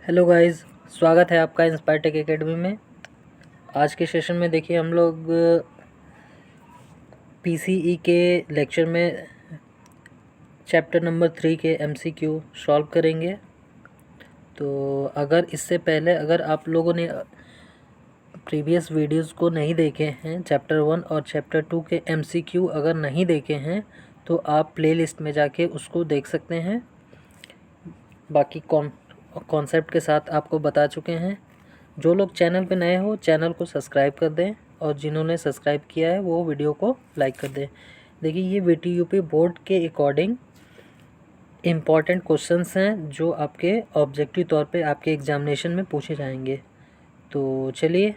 Hello guys, स्वागत है आपका इंस्पायर टेक एकेडमी में। आज के सेशन में देखिए हम लोग पीसीई के लेक्चर में चैप्टर नंबर 3 के एमसीक्यू सॉल्व करेंगे। तो अगर आप लोगों ने प्रीवियस वीडियोस को नहीं देखे हैं, चैप्टर 1 और चैप्टर 2 के एमसीक्यू अगर नहीं देखे हैं तो आप प्लेलिस्ट में जाके उसको देख सकते हैं। बाकी कॉन्सेप्ट के साथ आपको बता चुके हैं। जो लोग चैनल पे नए हो चैनल को सब्सक्राइब कर दें, और जिन्होंने सब्सक्राइब किया है वो वीडियो को लाइक कर दें। देखिए, ये वीटीयूपी बोर्ड के अकॉर्डिंग इम्पॉर्टेंट क्वेश्चंस हैं जो आपके ऑब्जेक्टिव तौर पे आपके एग्जामिनेशन में पूछे जाएंगे। तो चलिए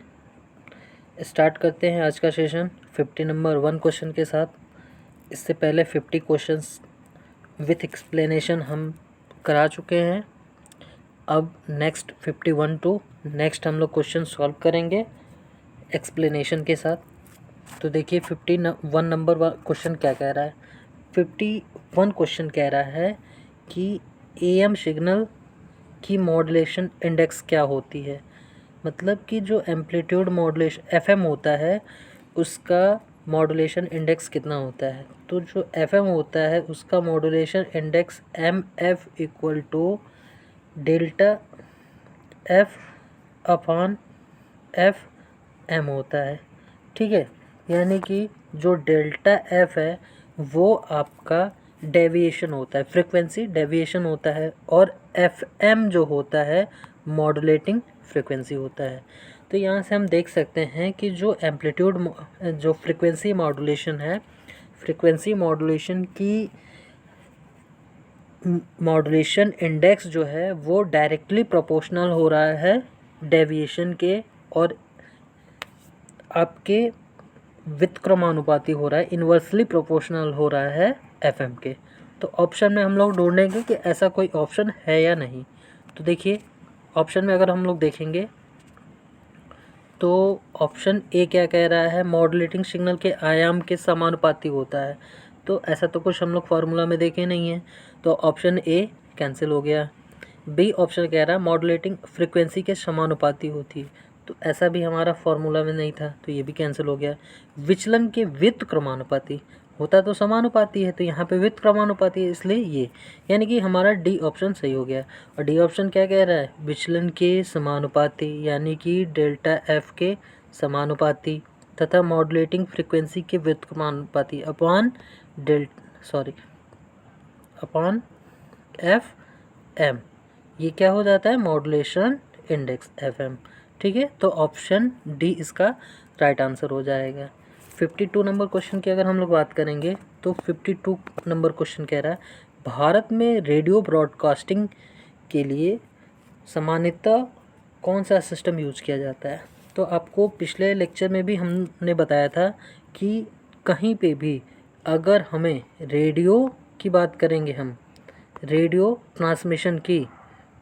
स्टार्ट करते हैं आज का सेशन 50 नंबर 1 क्वेश्चन के साथ। इससे पहले 50 क्वेश्चंस विथ एक्सप्लेनेशन हम करा चुके हैं। अब नेक्स्ट 51 टू नेक्स्ट हम लोग क्वेश्चन सॉल्व करेंगे एक्सप्लेनेशन के साथ। तो देखिए 51 नंबर क्वेश्चन क्या कह रहा है। 51 क्वेश्चन कह रहा है कि एएम सिग्नल की मॉड्यूलेशन इंडेक्स क्या होती है। मतलब कि जो एम्पलीट्यूड मॉड्यूलेशन एफएम होता है उसका मॉड्यूलेशन इंडेक्स कितना होता है। तो जो एफएम होता है उसका modulation index M F equal to delta F upon F M होता है। ठीक है, यानी कि जो डेल्टा एफ है वो आपका डेविएशन होता है, फ्रिक्वेंसी डेविएशन होता है, और एफ एम जो होता है मॉड्यूलेटिंग फ्रिक्वेंसी होता है। तो यहाँ से हम देख सकते हैं कि जो एम्पलीट्यूड जो फ्रिक्वेंसी मॉड्यूलेशन है, फ्रिक्वेंसी मॉड्यूलेशन की मॉड्यूलेशन इंडेक्स जो है वो डायरेक्टली प्रोपोर्शनल हो रहा है डेविएशन के, और आपके व्युत्क्रमानुपाती हो रहा है, इन्वर्सली प्रोपोर्शनल हो रहा है एफएम के। तो ऑप्शन में हम लोग ढूंढेंगे कि ऐसा कोई ऑप्शन है या नहीं। तो देखिए ऑप्शन में अगर हम लोग देखेंगे तो ऑप्शन ए क्या कह रहा है, मॉड्यूलेटिंग सिग्नल के आयाम के समानुपाती होता है। तो ऐसा तो कुछ हम लोग फार्मूला में देखे नहीं है, तो ऑप्शन ए कैंसिल हो गया। बी ऑप्शन कह रहा है मॉड्यूलेटिंग फ्रीक्वेंसी के समानुपाती होती है, तो ऐसा भी हमारा फार्मूला में नहीं था, तो ये भी कैंसिल हो गया। विचलन के व्युत्क्रमानुपाती होता तो समानुपाती है, तो यहाँ पे व्युत्क्रमानुपाती है, इसलिए ये, यानी कि हमारा डी ऑप्शन सही हो गया। और डी ऑप्शन क्या कह रहा है, विचलन के समानुपाती यानी कि डेल्टा एफ के समानुपाती तथा मॉड्यूलेटिंग फ्रीक्वेंसी के व्युत्क्रमानुपाती अपॉन अपॉन एफ एम, ये क्या हो जाता है, मॉड्यूलेशन इंडेक्स एफ एम। ठीक है, तो ऑप्शन डी इसका राइट आंसर हो जाएगा। 52 नंबर क्वेश्चन की अगर हम लोग बात करेंगे तो 52 नंबर क्वेश्चन कह रहा है, भारत में रेडियो ब्रॉडकास्टिंग के लिए सामान्यतः कौन सा सिस्टम यूज किया जाता है। तो आपको पिछले लेक्चर में भी हमने बताया था कि कहीं पे भी अगर हमें रेडियो की बात करेंगे, हम रेडियो ट्रांसमिशन की,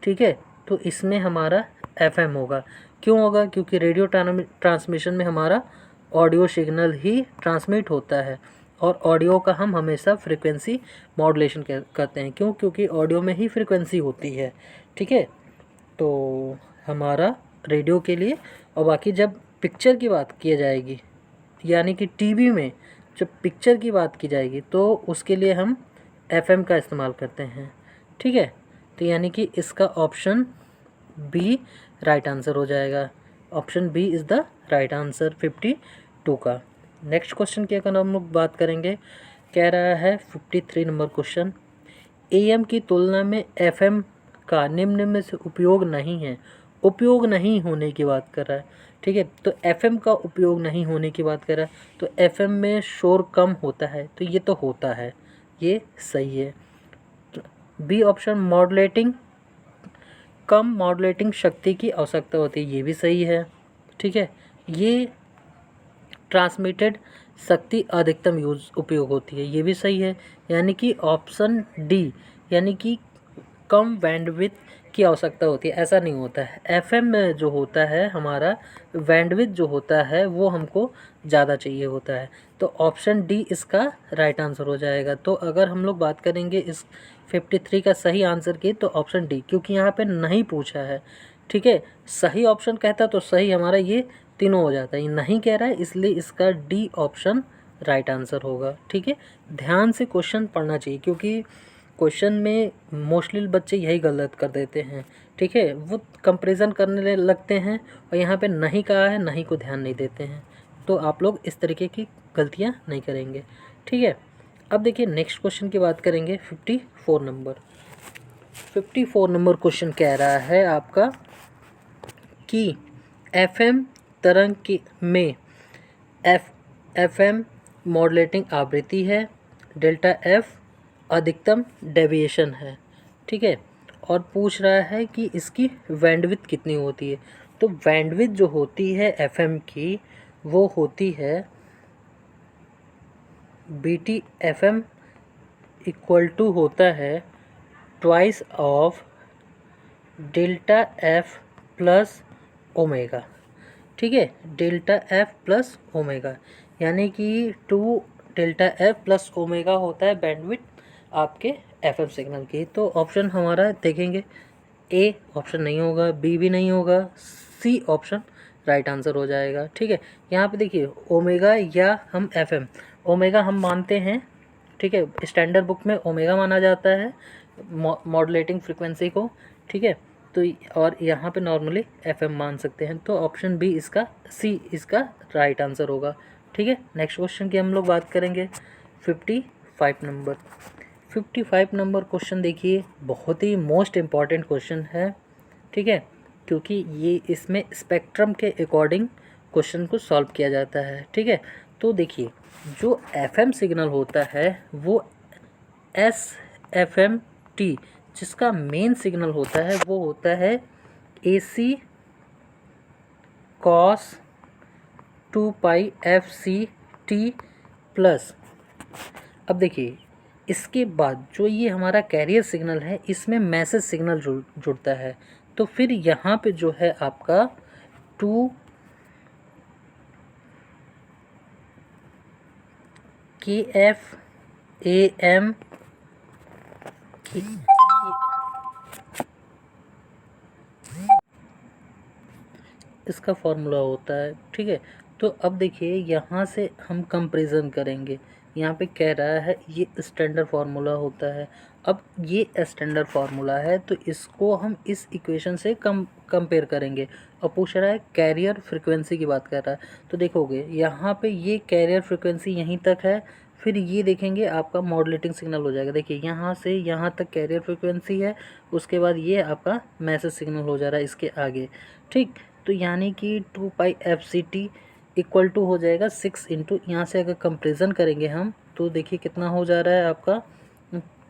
ठीक है, तो इसमें हमारा एफएम होगा। क्यों होगा, क्योंकि रेडियो ट्रांसमिशन में हमारा ऑडियो सिग्नल ही ट्रांसमिट होता है, और ऑडियो का हम हमेशा फ्रीक्वेंसी मॉड्यूलेशन करते हैं। क्यों, क्योंकि ऑडियो में ही फ्रीक्वेंसी होती है। ठीक है, तो हमारा रेडियो के लिए, और बाकी जब पिक्चर की बात की जाएगी यानी कि टीवी में जब पिक्चर की बात की जाएगी तो उसके लिए हम एफएम का इस्तेमाल करते हैं। ठीक है, तो यानी कि इसका ऑप्शन बी राइट आंसर हो जाएगा। Option B is the right answer 52 का। नेक्स्ट क्वेश्चन की अगर हम लोग बात करेंगे, कह रहा है 53 नंबर क्वेश्चन, एएम की तुलना में एफएम का निम्न में से उपयोग नहीं है। उपयोग नहीं होने की बात कर रहा है। ठीक है, तो एफएम का उपयोग नहीं होने की बात कर रहा है, तो एफएम में शोर कम होता है, तो ये तो होता है, ये सही है। बी ऑप्शन मॉड्यूलेटिंग कम मॉड्यूलेटिंग शक्ति की आवश्यकता होती है, ये भी सही है। ठीक है, ये ट्रांसमिटेड शक्ति अधिकतम उपयोग होती है, ये भी सही है। यानी कि ऑप्शन डी, यानी कि कम बैंडविड्थ की आवश्यकता होती है, ऐसा नहीं होता है। एफएम में जो होता है हमारा बैंडविड्थ जो होता है वो हमको ज़्यादा चाहिए होता है, तो ऑप्शन डी इसका राइट आंसर हो जाएगा। तो अगर हम लोग बात करेंगे इस 53 का सही आंसर की तो ऑप्शन डी, क्योंकि यहाँ पे नहीं पूछा है। ठीक है, सही ऑप्शन कहता तो सही हमारा ये तीनों हो जाता है, ये नहीं कह रहा है, इसलिए इसका डी ऑप्शन राइट आंसर होगा। ठीक है, ध्यान से क्वेश्चन पढ़ना चाहिए, क्योंकि क्वेश्चन में मोस्टली बच्चे यही गलत कर देते हैं। ठीक है, वो कंपैरिजन करने लगते हैं और यहाँ पे नहीं कहा है, नहीं को ध्यान नहीं देते हैं। तो आप लोग इस तरीके की गलतियाँ नहीं करेंगे। ठीक है, अब देखिए नेक्स्ट क्वेश्चन की बात करेंगे। 54 नंबर क्वेश्चन कह रहा है आपका कि एफएम तरंग की में एफएम मॉडुलेटिंग आवृत्ति है, डेल्टा एफ अधिकतम डेविएशन है। ठीक है, और पूछ रहा है कि इसकी बैंडविड्थ कितनी होती है। तो बैंडविड्थ जो होती है एफएम की वो होती है बीटी एफएम इक्वल टू होता है twice of delta F plus omega. ठीक है, डेल्टा एफ प्लस ओमेगा, यानी कि 2 डेल्टा एफ प्लस ओमेगा होता है बैंडविड्थ आपके एफएम सिग्नल की। तो ऑप्शन हमारा देखेंगे, ए ऑप्शन नहीं होगा, बी भी नहीं होगा, सी ऑप्शन राइट आंसर हो जाएगा। ठीक है, यहाँ पे देखिए ओमेगा या हम एफएम, ओमेगा हम मानते हैं। ठीक है, स्टैंडर्ड बुक में ओमेगा माना जाता है मॉडुलेटिंग फ्रिक्वेंसी को। ठीक है, तो और यहाँ पे नॉर्मली एफएम मान सकते हैं। तो ऑप्शन बी इसका, सी इसका राइट आंसर होगा। ठीक है, नेक्स्ट क्वेश्चन की हम लोग बात करेंगे। 55 नंबर क्वेश्चन देखिए, बहुत ही मोस्ट इम्पॉर्टेंट क्वेश्चन है। ठीक है, क्योंकि ये इसमें स्पेक्ट्रम के अकॉर्डिंग क्वेश्चन को सॉल्व किया जाता है। ठीक है, तो देखिए जो एफएम सिग्नल होता है वो SFMT, जिसका मेन सिग्नल होता है वो होता है AC cos 2π FCT प्लस। अब देखिए इसके बाद जो ये हमारा कैरियर सिग्नल है इसमें मैसेज सिग्नल जुड़ता है। तो फिर यहाँ पे जो है आपका 2 KFAM इसका फॉर्मूला होता है। ठीक है, तो अब देखिए यहाँ से हम कंपैरिजन करेंगे। यहाँ पे कह रहा है ये स्टैंडर्ड फार्मूला होता है। अब ये स्टैंडर्ड फार्मूला है तो इसको हम इस इक्वेशन से कंपेयर करेंगे और पूछ रहा है कैरियर फ्रिक्वेंसी की बात कर रहा है। तो देखोगे यहाँ पे ये कैरियर फ्रिक्वेंसी यहीं तक है, फिर ये देखेंगे आपका मॉडुलेटिंग सिग्नल हो जाएगा। देखिए यहाँ से यहाँ तक कैरियर फ्रिक्वेंसी है, उसके बाद ये आपका मैसेज सिग्नल हो जा रहा है इसके आगे। ठीक, तो यानी कि 2π FCT इक्वल टू हो जाएगा 6 इंटू, यहाँ से अगर कंपेरिजन करेंगे हम तो देखिए कितना हो जा रहा है आपका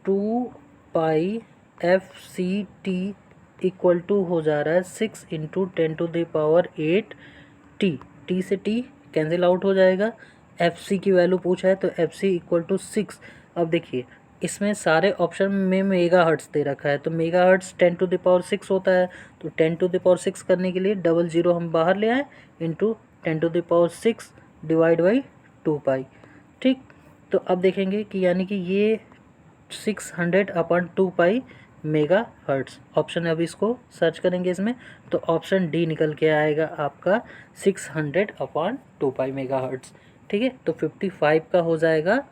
2π FCT इक्वल टू हो जा रहा है 6 इंटू 10⁸ टी। टी से टी कैंसिल आउट हो जाएगा। FC की वैल्यू पूछा है तो FC इक्वल टू 6। अब देखिए इसमें सारे ऑप्शन में मेगा हर्ट्स दे रखा है, तो मेगा हर्ट्स 10⁶ होता है। तो 10⁶ करने के लिए डबल ज़ीरो हम बाहर ले आए इंटू 10⁶ डिवाइड बाई 2π। ठीक, तो अब देखेंगे कि यानी कि ये 600/2π मेगा हर्ट्स। ऑप्शन अब इसको सर्च करेंगे इसमें तो ऑप्शन डी निकल के आएगा आपका 600/2π मेगा हर्ट्स। ठीक है, तो 55 का हो जाएगा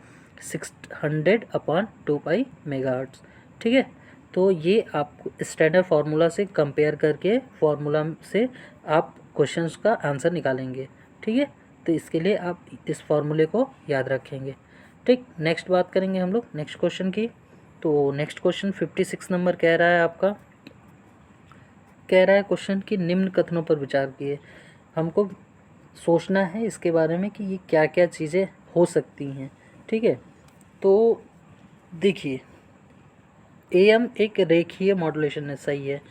600/2π मेगाहर्ट्ज़। ठीक है, तो ये आपको स्टैंडर्ड फार्मूला से कंपेयर करके फार्मूला से आप क्वेश्चंस का आंसर निकालेंगे। ठीक है, तो इसके लिए आप इस फार्मूले को याद रखेंगे। ठीक, नेक्स्ट बात करेंगे हम लोग नेक्स्ट क्वेश्चन की। तो नेक्स्ट क्वेश्चन 56 नंबर कह रहा है आपका, कह रहा है क्वेश्चन कि निम्न कथनों पर विचार किए। हमको सोचना है इसके बारे में कि ये क्या क्या चीज़ें हो सकती हैं। ठीक है, तो देखिए AM एक रेखीय मॉड्यूलेशन है, सही है।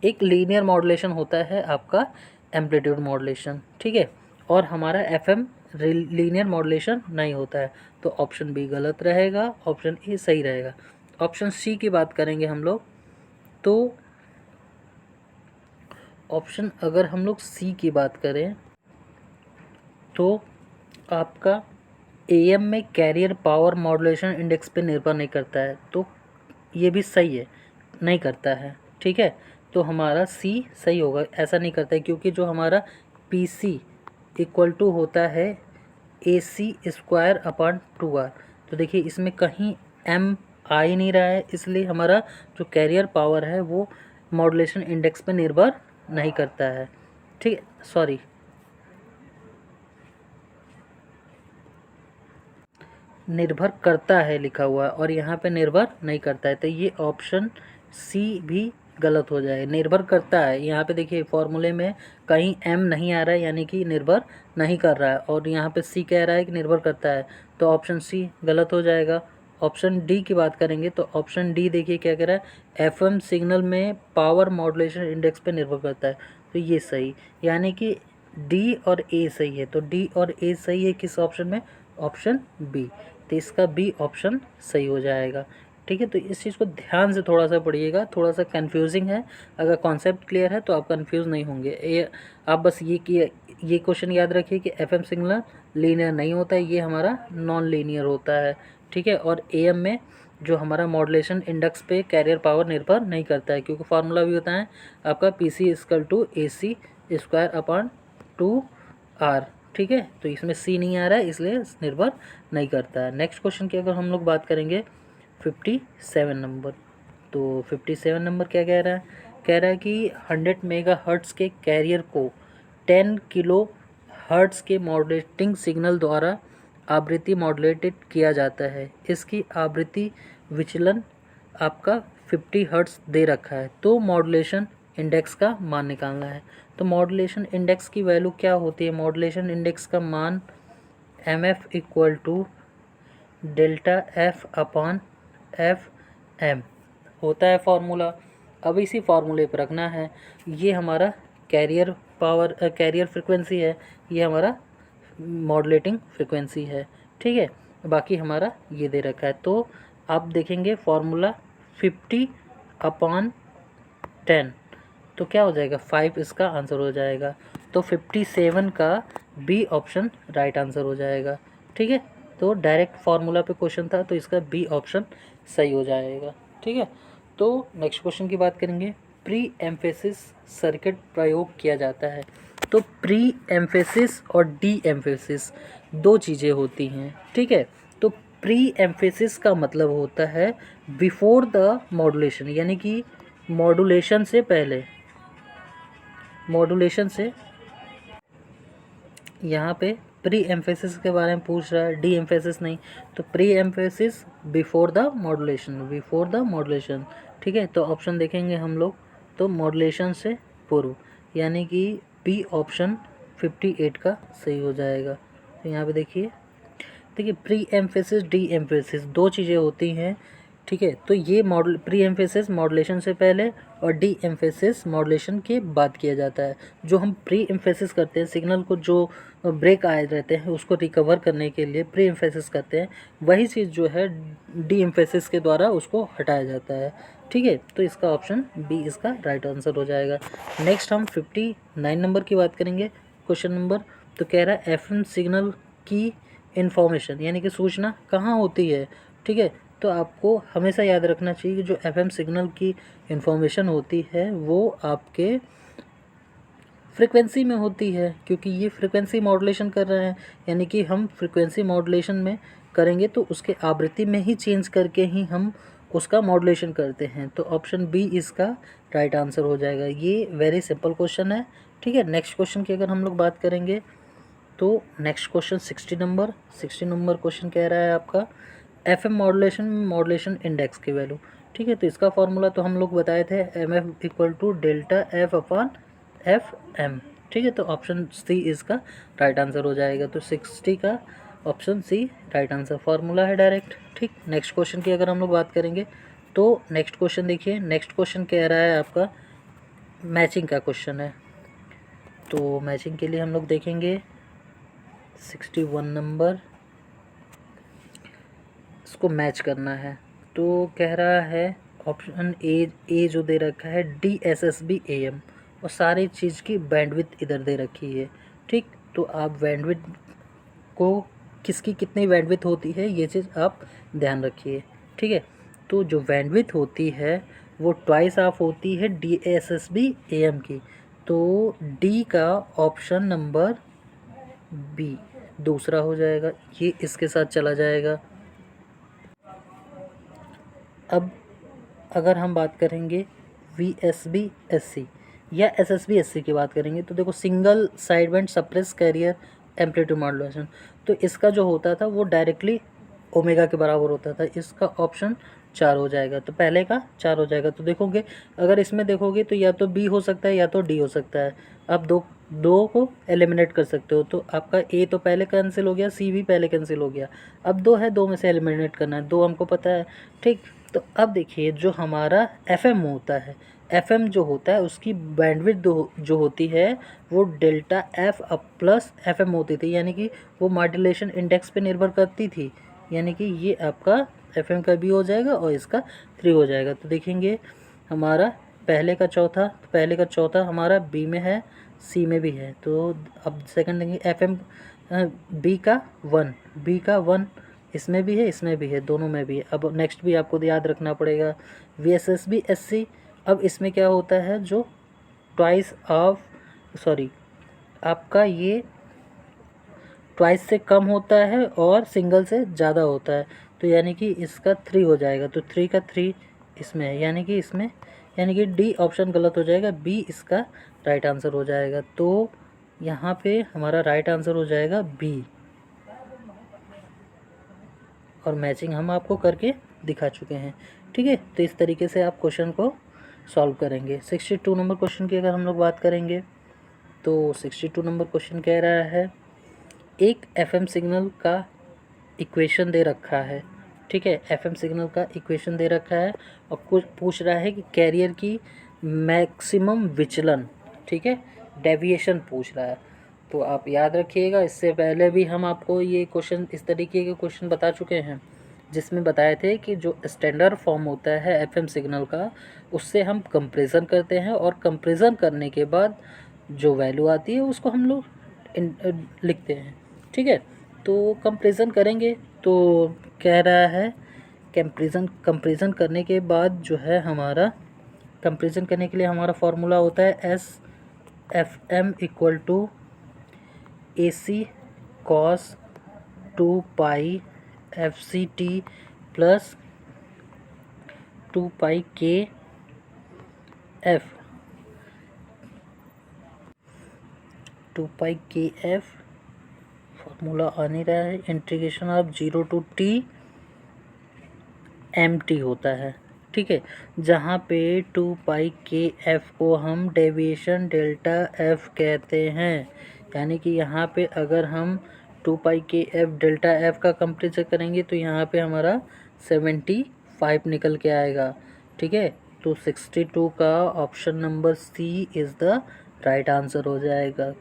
एक लीनियर मॉड्यूलेशन होता है आपका एम्पलीट्यूड मॉड्यूलेशन। ठीक है, और हमारा FM लीनियर मॉड्यूलेशन नहीं होता है। तो ऑप्शन बी गलत रहेगा, ऑप्शन ए सही रहेगा। ऑप्शन सी की बात करेंगे हम लोग, तो ऑप्शन अगर हम लोग सी की बात करें तो आपका AM में कैरियर पावर मॉड्यूलेशन इंडेक्स पे निर्भर नहीं करता है। तो ये भी सही है, नहीं करता है, ठीक है। तो हमारा सी सही होगा, ऐसा नहीं करता है क्योंकि जो हमारा पी सी इक्वल टू होता है ए सी स्क्वायर अपॉन 2r। तो देखिए इसमें कहीं एम आ ही नहीं रहा है, इसलिए हमारा जो कैरियर पावर है वो मॉड्यूलेशन इंडेक्स पे निर्भर नहीं करता है, ठीक है। सॉरी, निर्भर करता है लिखा हुआ है और यहाँ पे निर्भर नहीं करता है, तो ये ऑप्शन सी भी गलत हो जाए। निर्भर करता है, यहाँ पे देखिए फॉर्मूले में कहीं एम नहीं आ रहा है यानी कि निर्भर नहीं कर रहा है, और यहाँ पे सी कह रहा है कि निर्भर करता है, तो ऑप्शन सी गलत हो जाएगा। ऑप्शन डी की बात करेंगे तो ऑप्शन डी देखिए क्या कह रहा है, एफएम सिग्नल में पावर मॉड्यूलेशन इंडेक्स पे निर्भर करता है, तो ये सही, यानी कि डी और ए सही है। तो डी और ए सही है किस ऑप्शन में, ऑप्शन बी, तो इसका बी ऑप्शन सही हो जाएगा, ठीक है। तो इस चीज़ को ध्यान से थोड़ा सा पढ़िएगा, थोड़ा सा कंफ्यूजिंग है, अगर कॉन्सेप्ट क्लियर है तो आप कंफ्यूज नहीं होंगे। ये आप बस ये क्वेश्चन याद रखिए कि एफएम सिग्नल लीनियर नहीं होता है, ये हमारा नॉन लीनियर होता है, ठीक है। और एएम में जो हमारा मॉड्यूलेशन इंडेक्स पे कैरियर पावर निर्भर नहीं करता है, क्योंकि फार्मूला भी होता है आपका P C equal to A C square upon 2r, ठीक है। तो इसमें सी नहीं आ रहा है इसलिए निर्भर नहीं करता है। नेक्स्ट क्वेश्चन की अगर हम लोग बात करेंगे 57 नंबर, तो 57 नंबर क्या कह रहा है, कह रहा है कि 100 मेगा हर्ट्स के कैरियर को 10 किलो हर्ट्स के मॉड्यूलेटिंग सिग्नल द्वारा आवृत्ति मॉड्यूलेटेड किया जाता है। इसकी आवृत्ति विचलन आपका 50 हर्ट्स दे रखा है, तो मॉड्यूलेशन इंडेक्स का मान निकालना है। तो मॉड्यूलेशन इंडेक्स की वैल्यू क्या होती है, मॉड्यूलेशन इंडेक्स का मान M F equal to delta F upon F M होता है फार्मूला। अब इसी फार्मूले पर रखना है, ये हमारा कैरियर पावर कैरियर फ्रिक्वेंसी है, ये हमारा मॉड्यूलेटिंग फ्रिक्वेंसी है, ठीक है। बाकी हमारा ये दे रखा है, तो आप देखेंगे फार्मूला 50 अपॉन 10, तो क्या हो जाएगा 5 इसका आंसर हो जाएगा। तो 57 का बी ऑप्शन राइट आंसर हो जाएगा, ठीक है। तो डायरेक्ट फार्मूला पे क्वेश्चन था तो इसका बी ऑप्शन सही हो जाएगा, ठीक है। तो नेक्स्ट क्वेश्चन की बात करेंगे, प्री एम्फेसिस सर्किट प्रयोग किया जाता है। तो प्री एम्फेसिस और डी एम्फेसिस दो चीज़ें होती हैं, ठीक है। तो प्री एम्फेसिस का मतलब होता है बिफोर द मॉड्यूलेशन, यानी कि मॉड्यूलेशन से पहले, मॉड्यूलेशन से, यहाँ पे प्री एम्फेसिस के बारे में पूछ रहा है, डी एम्फेसिस नहीं। तो pre emphasis before the modulation, before the modulation, ठीक है। तो ऑप्शन देखेंगे हम लोग, तो मॉड्यूलेशन से पूर्व, यानी कि बी ऑप्शन 58 का सही हो जाएगा। तो यहाँ पे देखिए प्री एम्फेसिस डी एम्फेसिस दो चीज़ें होती हैं, ठीक है। तो ये मॉडल प्री एम्फेसिस मॉड्यूलेशन से पहले और डी एम्फेसिस मॉड्यूलेशन के बाद किया जाता है। जो हम प्री एम्फेसिस करते हैं, सिग्नल को जो ब्रेक आए रहते हैं उसको रिकवर करने के लिए प्री एम्फेसिस करते हैं, वही चीज़ जो है डी एम्फेसिस के द्वारा उसको हटाया जाता है, ठीक है। तो इसका ऑप्शन बी इसका राइट आंसर हो जाएगा। नेक्स्ट हम 59 नंबर की बात करेंगे, क्वेश्चन नंबर। तो कह रहा है एफएम सिग्नल की इन्फॉर्मेशन, यानी कि सूचना कहाँ होती है, ठीक है। तो आपको हमेशा याद रखना चाहिए कि जो एफएम सिग्नल की इन्फॉर्मेशन होती है वो आपके फ्रिक्वेंसी में होती है, क्योंकि ये फ्रिक्वेंसी मॉड्यूलेशन कर रहे हैं, यानी कि हम फ्रिक्वेंसी मॉड्यूलेशन में करेंगे तो उसके आवृत्ति में ही चेंज करके ही हम उसका मॉड्यूलेशन करते हैं। तो ऑप्शन बी इसका राइट आंसर हो जाएगा। ये वेरी सिंपल क्वेश्चन है, ठीक है। नेक्स्ट क्वेश्चन की अगर हम लोग बात करेंगे तो नेक्स्ट क्वेश्चन 60 नंबर क्वेश्चन कह रहा है आपका एफएम मॉड्यूलेशन इंडेक्स की वैल्यू, ठीक है। तो इसका फॉर्मूला तो हम लोग बताए थे, M F equal to delta F upon F M, ठीक है। तो ऑप्शन सी इसका राइट आंसर हो जाएगा। तो 60 का option C right answer, formula है डायरेक्ट, ठीक। नेक्स्ट क्वेश्चन की अगर हम लोग बात करेंगे तो नेक्स्ट क्वेश्चन देखिए, नेक्स्ट क्वेश्चन कह रहा है आपका मैचिंग का क्वेश्चन है। तो मैचिंग के लिए हम लोग देखेंगे 61 नंबर, इसको मैच करना है। तो कह रहा है ऑप्शन ए जो दे रखा है DSSB AM, और सारी चीज़ की बैंडविड्थ इधर दे रखी है, ठीक। तो आप बैंडविड्थ को किसकी कितनी बैंडविड्थ होती है ये चीज़ आप ध्यान रखिए, ठीक है। तो जो बैंडविड्थ होती है वो ट्वाइस ऑफ होती है DSSB AM की। तो डी का ऑप्शन नंबर बी दूसरा हो जाएगा, ये इसके साथ चला जाएगा। अब अगर हम बात करेंगे VSB SC या SSB SC की बात करेंगे तो देखो single side band suppress carrier amplitude modulation, तो इसका जो होता था वो डायरेक्टली ओमेगा के बराबर होता था। इसका ऑप्शन 4 हो जाएगा, तो पहले का 4 हो जाएगा। तो देखोगे अगर इसमें देखोगे तो या तो बी हो सकता है या तो डी हो सकता है। आप दो को एलिमिनेट कर सकते हो, तो आपका ए तो पहले कैंसिल हो गया, सी भी पहले कैंसिल हो गया। अब 2 है, 2 में से एलिमिनेट करना है, 2 हमको पता है, ठीक। तो अब देखिए जो हमारा FM होता है, FM जो होता है उसकी बैंडविड्थ जो होती है वो delta F up plus FM होती थी, यानी कि वो मॉड्यूलेशन इंडेक्स पे निर्भर करती थी। यानी कि ये आपका FM का भी हो जाएगा और इसका 3 हो जाएगा। तो देखेंगे हमारा पहले का चौथा हमारा बी में है, सी में भी है। तो अब सेकंड देंगे FM बी का 1 इसमें भी है, इसमें भी है, दोनों में भी है। अब नेक्स्ट भी आपको याद रखना पड़ेगा VSSB SC। अब इसमें क्या होता है, जो आपका ये ट्वाइस से कम होता है और सिंगल से ज़्यादा होता है, तो यानी कि इसका 3 हो जाएगा। तो 3 का 3 इसमें है, यानी कि डी ऑप्शन गलत हो जाएगा, बी इसका राइट आंसर हो जाएगा। तो यहाँ पे हमारा राइट आंसर हो जाएगा बी, और मैचिंग हम आपको करके दिखा चुके हैं, ठीक है। तो इस तरीके से आप क्वेश्चन को सॉल्व करेंगे। 62 नंबर क्वेश्चन की अगर हम लोग बात करेंगे तो 62 नंबर क्वेश्चन कह रहा है एक FM सिग्नल का इक्वेशन दे रखा है, ठीक है। FM सिग्नल का इक्वेशन दे रखा है और कुछ पूछ रहा है कि कैरियर की मैक्सिमम विचलन, ठीक है, डेविएशन पूछ रहा है। तो आप याद रखिएगा, इससे पहले भी हम आपको ये क्वेश्चन इस तरीके के क्वेश्चन बता चुके हैं, जिसमें बताए थे कि जो स्टैंडर्ड फॉर्म होता है FM सिग्नल का उससे हम कंपैरिजन करते हैं और कंपैरिजन करने के बाद जो वैल्यू आती है उसको हम लोग लिखते हैं, ठीक है। तो कंपैरिजन करेंगे तो कह रहा है कंपैरिजन करने के बाद जो है हमारा कंपैरिजन करने के लिए हमारा फॉर्मूला होता है SFM equal to AC cos 2 pi FCT plus 2 pi KF formula आ नहीं रहा है, integration of 0 to T MT होता है, ठीक है। जहाँ पे 2 पाई KF को हम डेविएशन डेल्टा F कहते हैं, यानी कि यहाँ पे अगर हम 2 पाई KF डेल्टा F का कंपेरिजन करेंगे तो यहाँ पे हमारा 75 निकल के आएगा, ठीक है। तो 62 का option number C is the right answer हो जाएगा।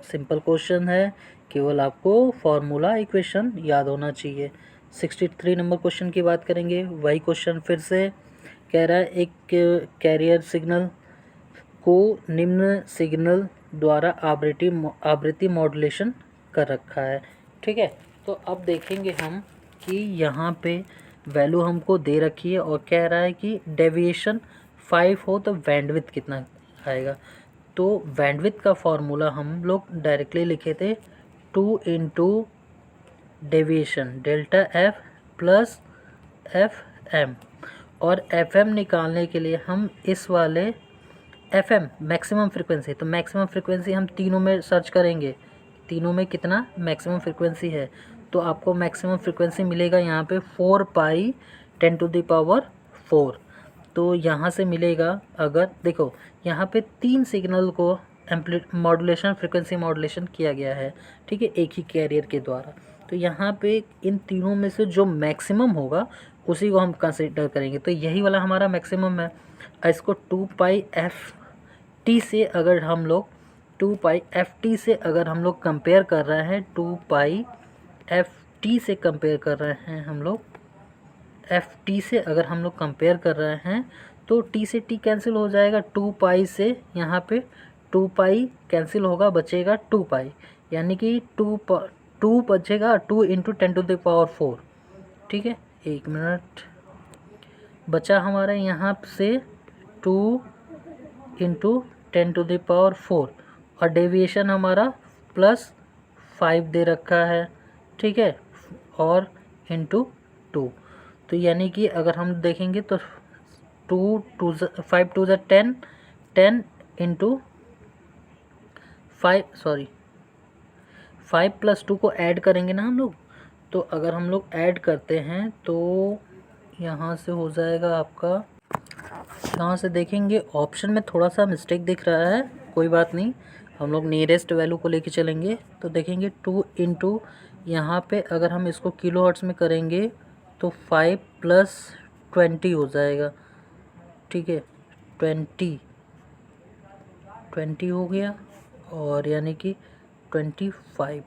सिंपल क्वेश्चन है, केवल आपको फॉर्मूला इक्वेशन याद होना चाहिए। 63 नंबर क्वेश्चन की बात करेंगे, वही क्वेश्चन फिर से कह रहा है एक कैरियर सिग्नल को निम्न सिग्नल द्वारा आवृत्ति मॉड्यूलेशन कर रखा है, ठीक है। तो अब देखेंगे हम कि यहाँ पे वैल्यू हमको दे रखी है और कह रहा है कि डेविएशन 5 हो तो बैंडविड्थ कितना आएगा। तो बैंडविड्थ का फॉर्मूला हम लोग डायरेक्टली लिखे थे 2 into deviation delta F plus FM, और FM निकालने के लिए हम इस वाले FM मैक्सिमम फ्रिक्वेंसी, तो मैक्सिमम फ्रिक्वेंसी हम तीनों में सर्च करेंगे, तीनों में कितना मैक्सिमम फ्रिक्वेंसी है। तो आपको मैक्सिमम फ्रिक्वेंसी मिलेगा यहाँ पे 4 पाई 10 टू द पावर 4। तो यहाँ से मिलेगा, अगर देखो यहाँ पे 3 सिग्नल को मॉड्यूलेशन फ्रिक्वेंसी मॉड्यूलेशन किया गया है, ठीक है, एक ही कैरियर के द्वारा। तो यहाँ पे इन तीनों में से जो मैक्सिमम होगा उसी को हम कंसिडर करेंगे, तो यही वाला हमारा मैक्सिमम है। इसको 2 पाई FT से अगर हम लोग 2 पाई FT से अगर हम लोग कंपेयर कर रहे हैं, 2 पाई FT से कंपेयर कर रहे हैं हम लोग, FT से अगर हम लोग कंपेयर कर रहे हैं तो T से T कैंसिल हो जाएगा, 2 पाई से यहाँ पे 2 पाई कैंसिल होगा, बचेगा 2 पाई, यानी कि 2 बचेगा 2 इंटू 10 टू द पावर 4, ठीक है। एक मिनट, बचा हमारा यहाँ से 2 × 10⁴ और डेविएशन हमारा +5 दे रखा है, ठीक है, और × 2। तो यानी कि अगर हम देखेंगे तो 5 × 10, 10 × 5 + 2 को ऐड करेंगे ना हम लोग। तो अगर हम लोग ऐड करते हैं तो यहाँ से हो जाएगा आपका, यहाँ से देखेंगे ऑप्शन में थोड़ा सा मिस्टेक दिख रहा है, कोई बात नहीं, हम लोग नियरेस्ट वैल्यू को लेके चलेंगे। तो देखेंगे 2 × यहाँ पे अगर हम इसको किलो हर्ट्ज़ में करेंगे तो 5 + 20 हो जाएगा, ठीक है, 20 हो गया, और यानी कि 25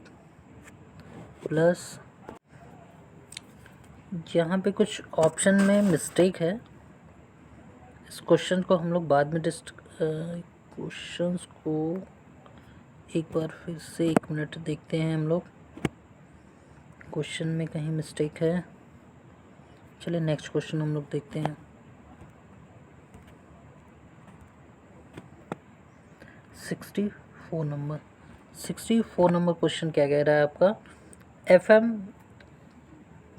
प्लस, यहाँ पे कुछ ऑप्शन में मिस्टेक है। इस क्वेश्चन को हम लोग बाद में क्वेश्चंस को एक बार फिर से 1 मिनट देखते हैं हम लोग, क्वेश्चन में कहीं मिस्टेक है। चलिए नेक्स्ट क्वेश्चन हम लोग देखते हैं। 64 नंबर क्वेश्चन क्या कह रहा है आपका, FM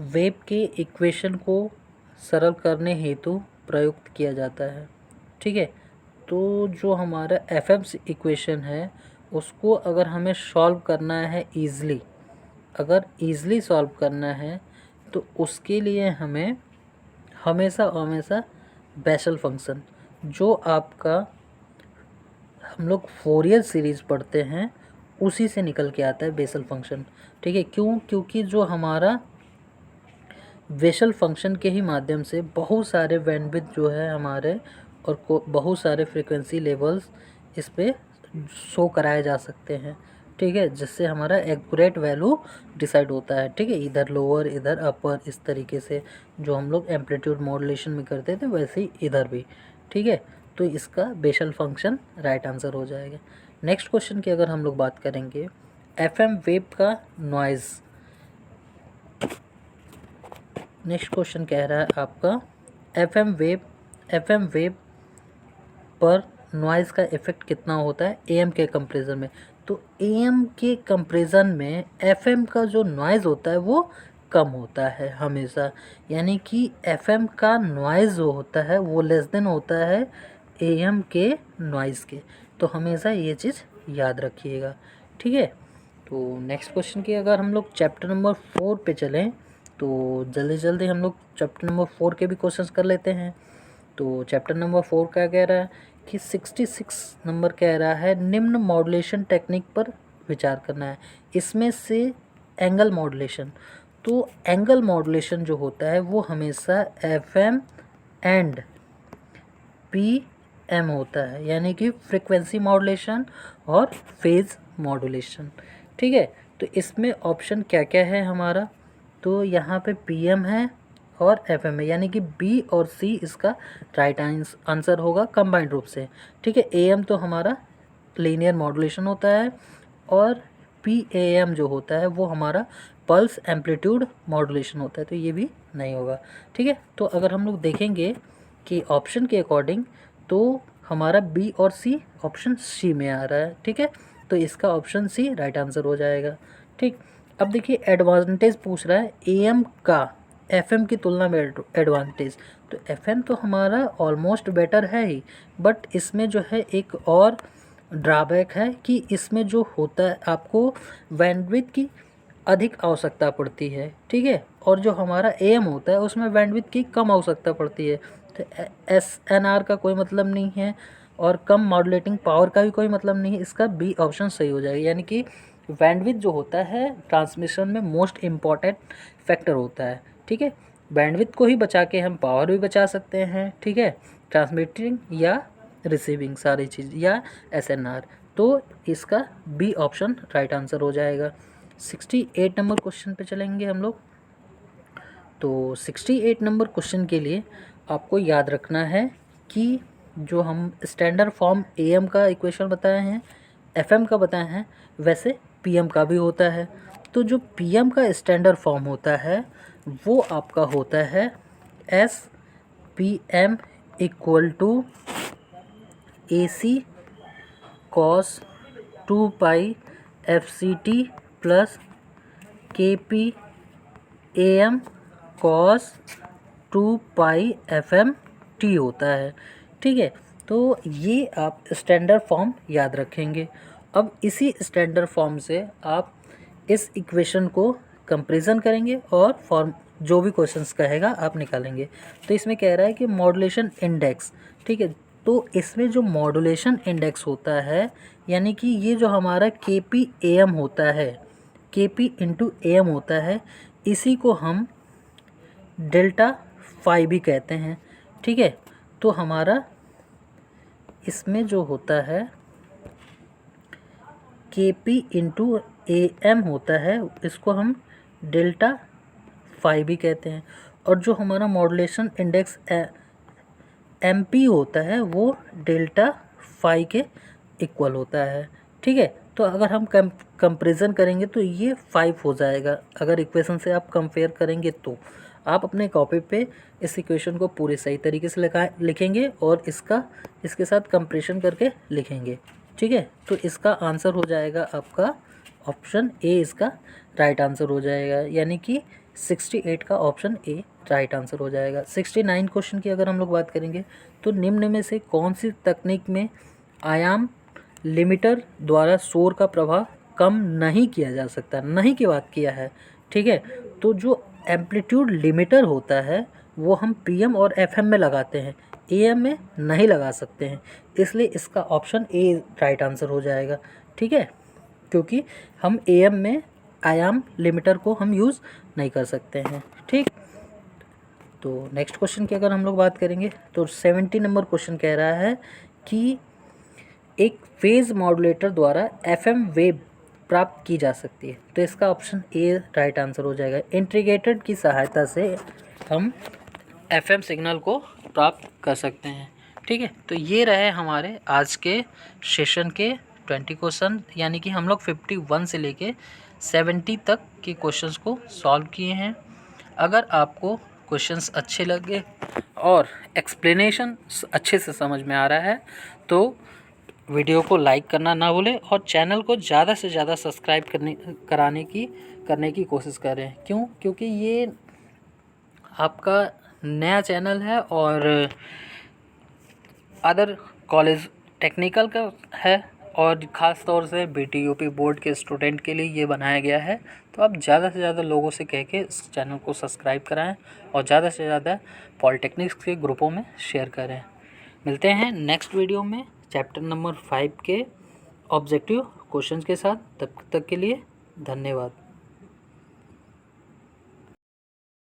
वेव के इक्वेशन को सरल करने हेतु प्रयुक्त किया जाता है, ठीक है। तो जो हमारा FM इक्वेशन है उसको अगर हमें सॉल्व करना है ईज़िली, अगर ईज़िली सॉल्व करना है तो उसके लिए हमें हमेशा बेसल फंक्शन, जो आपका हम लोग फोरियर सीरीज़ पढ़ते हैं उसी से निकल के आता है बेसल फंक्शन, ठीक है। क्योंकि जो हमारा बेसल फंक्शन के ही माध्यम से बहुत सारे बैंडविड्थ जो है हमारे और बहुत सारे फ्रीक्वेंसी लेवल्स इस पे शो कराए जा सकते हैं, ठीक है, जिससे हमारा एक्यूरेट वैल्यू डिसाइड होता है, ठीक है। इधर लोअर इधर अपर, इस तरीके से जो हम लोग एम्पलीट्यूड मॉड्यूलेशन में करते थे वैसे ही इधर भी, ठीक है। तो इसका बेसल फंक्शन राइट आंसर हो जाएगा। नेक्स्ट क्वेश्चन की अगर हम लोग बात करेंगे, FM वेव का नॉइज़, नेक्स्ट क्वेश्चन कह रहा है आपका FM वेव पर नॉइज़ का इफ़ेक्ट कितना होता है AM के कंपैरिजन में। तो AM के कंपैरिजन में FM का जो नॉइज़ होता है वो कम होता है हमेशा, यानी कि FM का नॉइज़ जो होता है वो लेस देन होता है AM के नॉइज़ के। तो हमेशा ये चीज़ याद रखिएगा, ठीक है। तो नेक्स्ट क्वेश्चन की अगर हम लोग चैप्टर नंबर 4 पे चलें तो जल्दी हम लोग चैप्टर नंबर 4 के भी क्वेश्चंस कर लेते हैं। तो चैप्टर नंबर 4 क्या कह रहा है कि 66 नंबर कह रहा है निम्न मॉड्यूलेशन टेक्निक पर विचार करना है। इसमें से एंगल मॉड्यूलेशन, तो एंगल मॉड्यूलेशन जो होता है वो हमेशा FM एंड PM होता है, यानी कि फ्रीक्वेंसी मॉड्यूलेशन और फेज मॉड्यूलेशन, ठीक है। तो इसमें ऑप्शन क्या क्या है हमारा, तो यहाँ पे PM है और FM है, यानी कि B और C इसका राइट आंसर होगा कंबाइंड रूप से, ठीक है। AM तो हमारा लीनियर मॉड्यूलेशन होता है और PAM जो होता है वो हमारा पल्स एम्पलीट्यूड मॉड्यूलेशन होता है, तो ये भी नहीं होगा, ठीक है। तो अगर हम लोग देखेंगे कि ऑप्शन के अकॉर्डिंग तो हमारा B और C ऑप्शन C में आ रहा है, ठीक है। तो इसका ऑप्शन C राइट आंसर हो जाएगा, ठीक। अब देखिए एडवांटेज पूछ रहा है AM का FM की तुलना में एडवांटेज, तो FM तो हमारा ऑलमोस्ट बेटर है ही, बट इसमें जो है एक और ड्रॉबैक है कि इसमें जो होता है आपको बैंडविड्थ की अधिक आवश्यकता पड़ती है, ठीक है, और जो हमारा AM होता है उसमें बैंडविड्थ की कम आवश्यकता पड़ती है। तो SNR का कोई मतलब नहीं है और कम मॉड्यूलेटिंग पावर का भी कोई मतलब नहीं है, इसका B ऑप्शन सही हो जाएगा। यानी कि बैंडविड्थ जो होता है ट्रांसमिशन में मोस्ट इम्पॉर्टेंट फैक्टर होता है, ठीक है। बैंडविड्थ को ही बचा के हम पावर भी बचा सकते हैं, ठीक है, ट्रांसमिटिंग या रिसीविंग सारी चीज़ या SNR। तो इसका B ऑप्शन राइट आंसर हो जाएगा। 68 नंबर क्वेश्चन पे चलेंगे हम लोग। तो 68 नंबर क्वेश्चन के लिए आपको याद रखना है कि जो हम स्टैंडर्ड फॉर्म AM का इक्वेशन बताए हैं, FM का बताए हैं, वैसे PM का भी होता है। तो जो PM का स्टैंडर्ड फॉर्म होता है वो आपका होता है S PM equal to AC cos 2 pi FCT plus KP AM cos 2 pi FMT होता है। ठीक है, तो ये आप स्टैंडर्ड फॉर्म याद रखेंगे। अब इसी स्टैंडर्ड फॉर्म से आप इस इक्वेशन को कंपैरिजन करेंगे और फॉर्म जो भी क्वेश्चंस कहेगा आप निकालेंगे। तो इसमें कह रहा है कि मॉड्यूलेशन इंडेक्स, ठीक है, तो इसमें जो मॉड्यूलेशन इंडेक्स होता है यानी कि ये जो हमारा KP/AM होता है, KP/AM होता है, इसी को हम डेल्टा फाई भी कहते हैं। ठीक है, तो हमारा इसमें जो होता है KP/AM होता है, इसको हम डेल्टा फाई भी कहते हैं। और जो हमारा मॉड्यूलेशन इंडेक्स MP होता है वो डेल्टा फाई के इक्वल होता है। ठीक है, तो अगर हम कंपैरिजन करेंगे तो ये 5 हो जाएगा। अगर इक्वेशन से आप कंपेयर करेंगे तो आप अपने कॉपी पे इस इक्वेशन को पूरे सही तरीके से लिखेंगे और इसके साथ कंपैरिजन करके लिखेंगे। ठीक है, तो इसका आंसर हो जाएगा आपका ऑप्शन ए, इसका राइट आंसर हो जाएगा, यानी कि 68 का ऑप्शन ए राइट आंसर हो जाएगा। 69 क्वेश्चन की अगर हम लोग बात करेंगे तो निम्न में से कौन सी तकनीक में आयाम लिमिटर द्वारा शोर का प्रभाव कम नहीं किया जा सकता, नहीं की बात किया है। ठीक है, तो जो एम्पलीट्यूड लिमिटर होता है वो हम PM और FM में लगाते हैं, AM में नहीं लगा सकते हैं, इसलिए इसका ऑप्शन ए राइट आंसर हो जाएगा। ठीक है, क्योंकि हम AM में आयाम लिमिटर को हम यूज़ नहीं कर सकते हैं। ठीक, तो नेक्स्ट क्वेश्चन की अगर हम लोग बात करेंगे तो 70 नंबर क्वेश्चन कह रहा है कि एक फेज मॉड्यूलेटर द्वारा FM वेव प्राप्त की जा सकती है, तो इसका ऑप्शन ए राइट आंसर हो जाएगा। इंटीग्रेटेड की सहायता से हम FM सिग्नल को प्राप्त कर सकते हैं। ठीक है, तो ये रहे हमारे आज के सेशन के 20 क्वेश्चन, यानी कि हम लोग 51 से लेके 70 तक के क्वेश्चंस को सॉल्व किए हैं। अगर आपको क्वेश्चंस अच्छे लगे और एक्सप्लेनेशन अच्छे से समझ में आ रहा है तो वीडियो को लाइक करना ना भूलें और चैनल को ज़्यादा से ज़्यादा सब्सक्राइब करने की कोशिश करें। क्यों? क्योंकि ये आपका नया चैनल है और अदर कॉलेज टेक्निकल का है और ख़ास तौर से BTUP बोर्ड के स्टूडेंट के लिए ये बनाया गया है। तो आप ज़्यादा से ज़्यादा लोगों से कह के इस चैनल को सब्सक्राइब कराएं और ज़्यादा से ज़्यादा पॉलिटेक्निक्स के ग्रुपों में शेयर करें। मिलते हैं नेक्स्ट वीडियो में चैप्टर नंबर 5 के ऑब्जेक्टिव क्वेश्चंस के साथ। तब तक के लिए धन्यवाद।